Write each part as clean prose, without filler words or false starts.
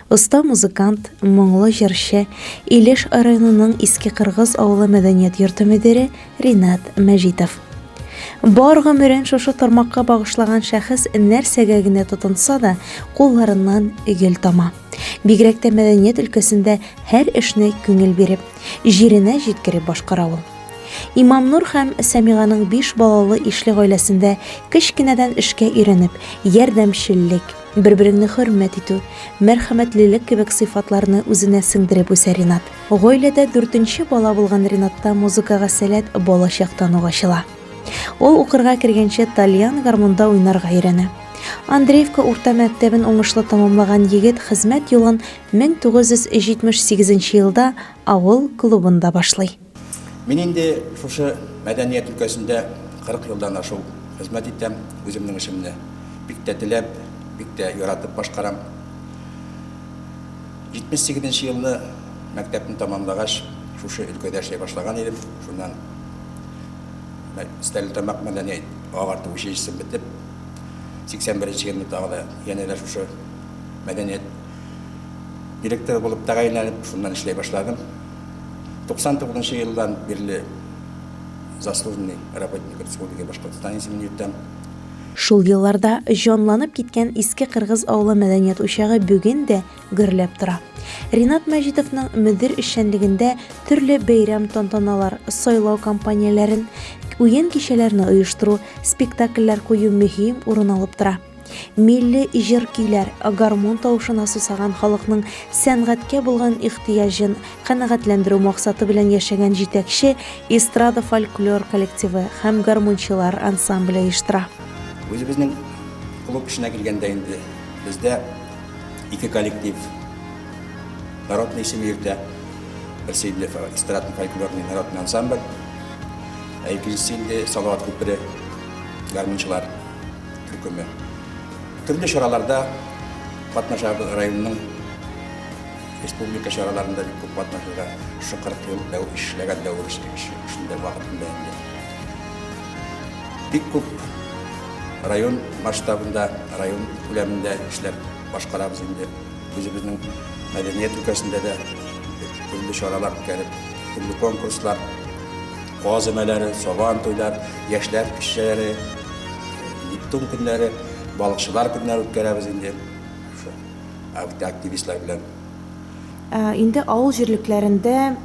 Оста музыкант, моңлы җырчы, Илеш районының Иске Кыргыз авылы мәдәният йорты мөдире Ринат Мәҗитов. Бар гомерен шушы тармакка багышлаган шәхес нәрсәгә генә тотынса да, кулларыннан гел тама. Бигрәк тә мәдәният өлкәсендә һәр эшне күңел биреп, җиренә җиткереп башкара ул. Имамнур һәм Сәмиганың 5 балалы ишле гаиләсендә кечкенәдән эшкә өйрәнеп, ярдәмчеллек, бер-береңне хөрмәт итү, мәрхәмәтлелек кебек сыйфатларны үзенә сеңдереп үсә Ринат. Гаиләдә 4нче бала булган Ринатта музыкага сәләт балачактан ук ачыла. Ул укырга кергәнче тальян гармунда уйнарга өйрәнә. Андреевка урта мәктәбен уңышлы тәмамлаган егет хезмәт юлын 1978 елда авыл клубында башлый. Мин инде шушы мәдәният өлкәсендә 40 елдан ашу хезмәт итәм, үземнең эшемне бик тә теләп, бик тә яратып башкарам. 78 елны мәктәпне тәмамлагач, шушы өлкәдә эшләй башлаган идем. Шуннан Стәрлетамак мәдәният агарту училищесын бетеп, 81 елны тагы янә дә шушы мәдәният директоры булып тәгаенләнеп, шуннан эшләй башладым. 99 елдан бирле заслуженный работник Республики Башкортстан исемен йөртәм. Шул елларда җанланып киткән Иске Кыргыз авылы мәдәният учагы бүген дә гөрләп тора. Ринат Мәҗитовның мөдир эшчәнлегендә төрле бәйрәм тантаналар, сайлау кампанияләрен, уен кичәләрне оештыру, спектакльләр кую мөһим урын алып тора. Милли җыр-көйләр, гармун тавышына сусаган халыкның сәнгатькә булган ихтыяҗын канәгатьләндерү максаты белән яшәгән җитәкче эстрада фольклор коллективы һәм гармунчылар ансамбле оештыра. Үзебезнең клуб эшенә килгәндә инде бездә 2 коллектив народный семья, берсе эстрадный фольклорный народный ансамбль, ә икенчесе инде Салават күпере гармунчылар төркеме. Төрле чараларда катнаша районның республика чараларында бик күп катнашырга, 40 ел эшләгән дәвер эшендә вакытында инде. Бик күп район масштабында, район күләмендә эшләр башкарабыз инде. Үзебезнең мәдәният өлкәсендә дә төрле чаралар үткәреп, төрле конкурслар, каз әмәләре, сабан туйлар, яшьләр кичәләре, Нептун көннәре, балыкчылар көннәре үткәрәбез инде. Шу активистлар белән. Инде авыл җирлекләрендә,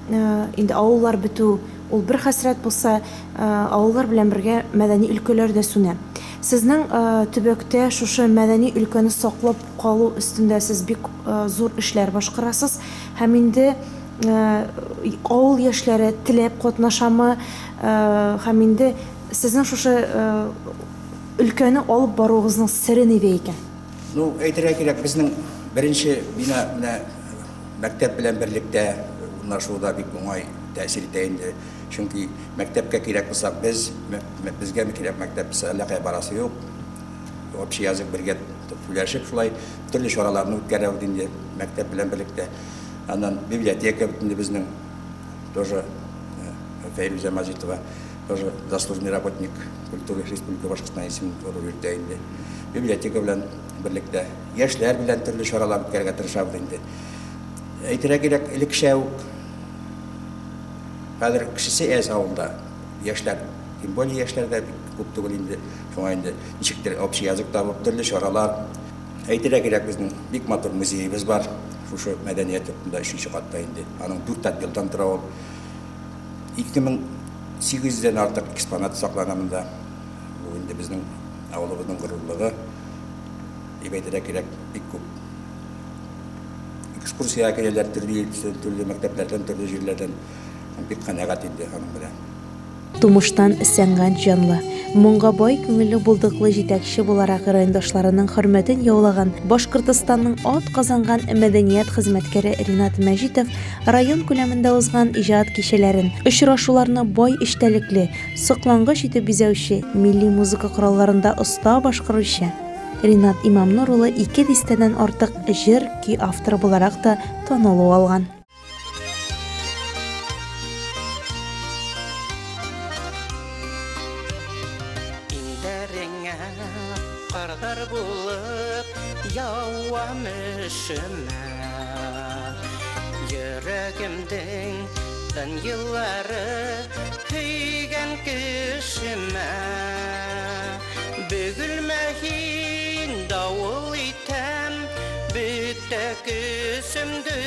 инде авыллар бетү, ул бер хәсрәт булса, авыллар белән бергә мәдәни өлкәләр дә сүнә. Сезнең төбәктә шушы мәдәни өлкәне саклап калу өстендә сез бик зур эшләр башкарасыз һәм инде авыл яшьләре теләп катнашамы һәм инде сезнең шушы өлкәне алып баруыгызның сире нидә икән? Ну, әйтергә кирәк, безнең беренче бина менә мәктәп белән берлектә урнашуда бик уңай тәэсир итә инде. Чөнки мәктәпкә кирәк булсак, безгә кирәк мәктәп әлләкая барасы юк. Общий язык бергә сөйләшеп, шулай төрле чараларны үткәрәбез инде мәктәп белән берлектә. Аннан библиотека инде безнең тоже Фәйрүзә Мәҗитова, тоже заслуженный работник культуры Республики Башкортстан исемен йөртә инде. Библиотека белән берлектә яшьләр белән төрле чаралар үткәрергә тырышабыз инде. Әйтергә кирәк, элекшә үк хәзер кешесе әз авылда яшьләр, тем более яшьләрдә күп түгел инде. Шуңа инде ничектер общий язык табып төрле чаралар. Әйтергә кирәк, безнең бик матур музеебыз бар. Шушы мәдәният йортында 3нче катта инде. Аның 4 отделдан тора ул. 2800-дән артык экспонат саклана монда. Бу инде безнең авылыбызның горурлыгы. Әйтергә кирәк, бик күп экскурсия киләләр төрле мәктәпләрдән, төрле җирләрдән. Бик канәгать инде аның белән. Тумыштан сәнгать җанлы, моңга бай күңелле булдыклы җитәкче буларак райондашларының хөрмәтен яулаган Башкортстанның ат казанган мәдәният хезмәткәре Ринат Мәҗитов район күләмендә узган иҗат кичәләрен, очрашуларны бай эчтәлекле, соклангыч итеп бизәүче, милли музыка коралларында оста башкаручы Ринат Имамнур улы 2 дистәдән артык җыр-көй авторы буларак та танылу алган. Кардар булып яуам эшемә Yüreğimden ben yılları hüygen kişime Bügülmeyin davul item bütte küsümdü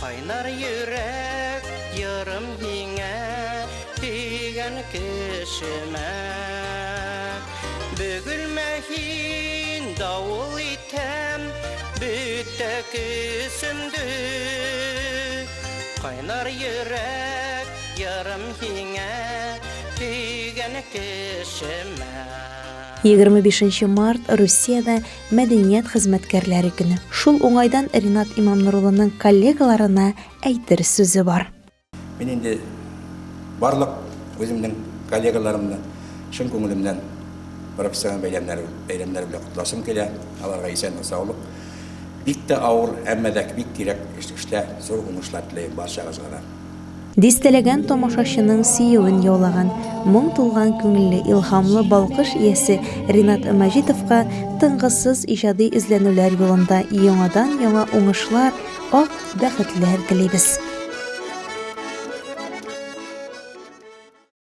Kaynar yürek yarım yine hüygen kişime Bügülmeyin davul item bütte küsümdü Kaynar yürek yarım hine hüygen kişime 25 март Русияда мәдәният хезмәткәрләре көне. Шул уңайдан Ринат Имамнурулланың коллегаларына әйтер сүзе бар. Мен инде барлык өзімнің коллегаларымны шын көңілімнен профессионал бәйрәмнәре белән котласым килә. Аларга исәнлек, саулык. Бик тә авыр, әмма дә бик кирәк эштә зур уңышлар теләйм барчагызга да. Дистәләгән тамашачының сөюен яулаган, моң тулган күңелле, илһамлы балкыш иясе Ринат Мәҗитовка тынгысыз иҗади эзләнүләр юлында яңадан-яңа уңышлар, ак бәхетләр телибез.